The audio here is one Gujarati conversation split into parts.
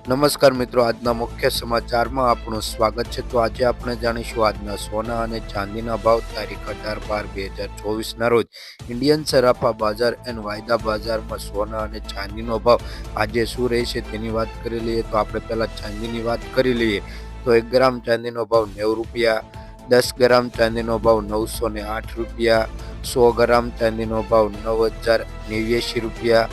નમસ્કાર મિત્રો, આજના મુખ્ય સમાચારમાં આપનું સ્વાગત છે। તો આજે આપણે જાણીશું આજના સોના અને ચાંદીના ભાવ તારીખ 18/12/2024ના રોજ ઇન્ડિયન સરાફા બજાર એન્ડ વાયદા બજારમાં સોના અને ચાંદીનો ભાવ આજે શું રહેશે તેની વાત કરી લઈએ। તો આપણે પહેલા ચાંદીની વાત કરી લઈએ તો 1 ગ્રામ ચાંદીનો ભાવ 90 રૂપિયા, 10 ગ્રામ ચાંદીનો ભાવ 908 રૂપિયા, 100 ગ્રામ ચાંદીનો ભાવ 9089 રૂપિયા,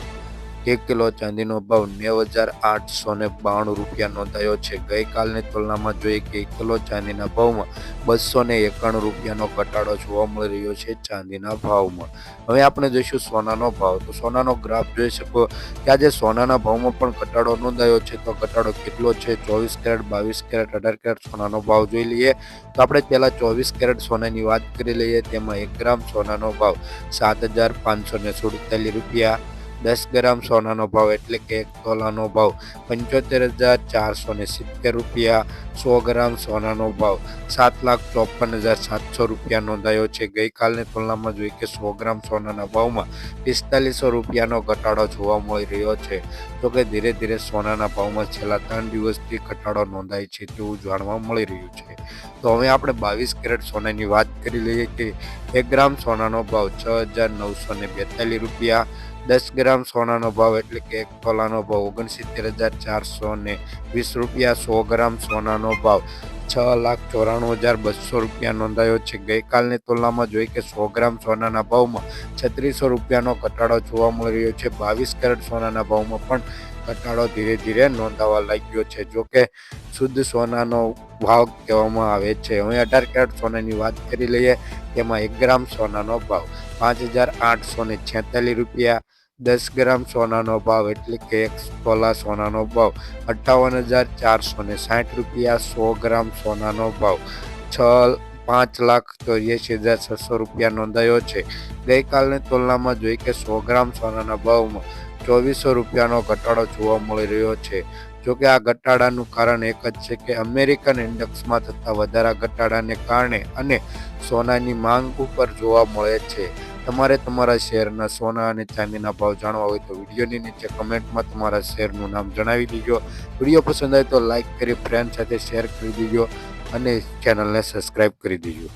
1 કિલો ચાંદીનો ભાવ 90,892 રૂપિયા નોંધાયો છે। ગઈકાલની તુલનામાં જોઈએ કે 1 કિલો ચાંદીના ભાવમાં 291 રૂપિયાનો ઘટાડો જોવા મળી રહ્યો છે ચાંદીના ભાવમાં। હવે આપણે જોઈશું સોનાનો ભાવ। તો સોનાનો ગ્રાફ જોઈ શકો કે આજે સોનાના ભાવમાં પણ ઘટાડો નોંધાયો છે। તો ઘટાડો કેટલો છે? 24 કેરેટ, 22 કેરેટ, 18 કેરેટ સોનાનો ભાવ જોઈ લઈએ તો આપણે પહેલા 24 કેરેટ સોનાની વાત કરી લઈએ। તેમાં 1 ગ્રામ સોનાનો ભાવ 7,547 રૂપિયા, 10 ગ્રામ સોનાનો ભાવ એટલે કે 1 તોલાનો ભાવ 75,470 રૂપિયા, 100 ગ્રામ સોનાનો ભાવ 7,54,700 રૂપિયા નોંધાયો છે। ગઈકાલની તુલનામાં જોઈએ કે 100 ગ્રામ સોનાના ભાવમાં 4500 રૂપિયાનો ઘટાડો જોવા મળી રહ્યો છે। તો કે ધીરે ધીરે સોનાના ભાવમાં છેલ્લા 3 દિવસથી ઘટાડો નોંધાય છે તેવું જાણવા મળી રહ્યું છે। તો હવે આપણે 22 કેરેટ સોનાની વાત કરી લઈએ કે 1 ગ્રામ સોનાનો ભાવ 6,942 રૂપિયા, 10 ગ્રામ સોનાનો ભાવ એટલે કે 1 તોલાનો ભાવ 69,420 રૂપિયા, 100 ગ્રામ સોનાનો ભાવ 6,94,200 રૂપિયા નોંધાયો છે। ગઈકાલની તુલનામાં જોઈએ કે 100 ગ્રામ સોનાના ભાવમાં 3600 રૂપિયાનો ઘટાડો જોવા મળી રહ્યો છે। 22 કેરેટ સોનાના ભાવમાં પણ ઘટાડો ધીરે ધીરે નોંધાવા લાગ્યો છે, જો કે શુદ્ધ સોનાનો ભાવ કહેવામાં આવે છે। હવે 18 કેરેટ સોનાની વાત કરી લઈએ તેમાં 1 ગ્રામ સોનાનો ભાવ 5,846 રૂપિયા, 10 ગ્રામ સોનાનો ભાવ એટલે કે 1 તોલા સોનાનો ભાવ 58,460 રૂપિયા, 100 ગ્રામ સોનાનો ભાવ 5,83,600 રૂપિયા નોંધાયો છે। ગઈકાલની તુલનામાં જોઈએ કે 100 ગ્રામ સોનાના ભાવમાં 2400 રૂપિયાનો ઘટાડો જોવા મળી રહ્યો છે। જોકે આ ઘટાડાનું કારણ એક જ છે કે અમેરિકન ઇન્ડેક્સમાં થતા વધારા ઘટાડાને કારણે અને સોનાની માંગ ઉપર જોવા મળે છે। તમારે તમારા શહેરના સોના અને ચાંદીના ભાવ જાણવા હોય તો વિડીયોની નીચે કમેન્ટમાં તમારા શહેરનું નામ જણાવી દીજો। વિડીયો પસંદ આવે તો લાઇક કરી ફ્રેન્ડ સાથે શેર કરી દીજો અને ચેનલને સબસ્ક્રાઈબ કરી દીજો।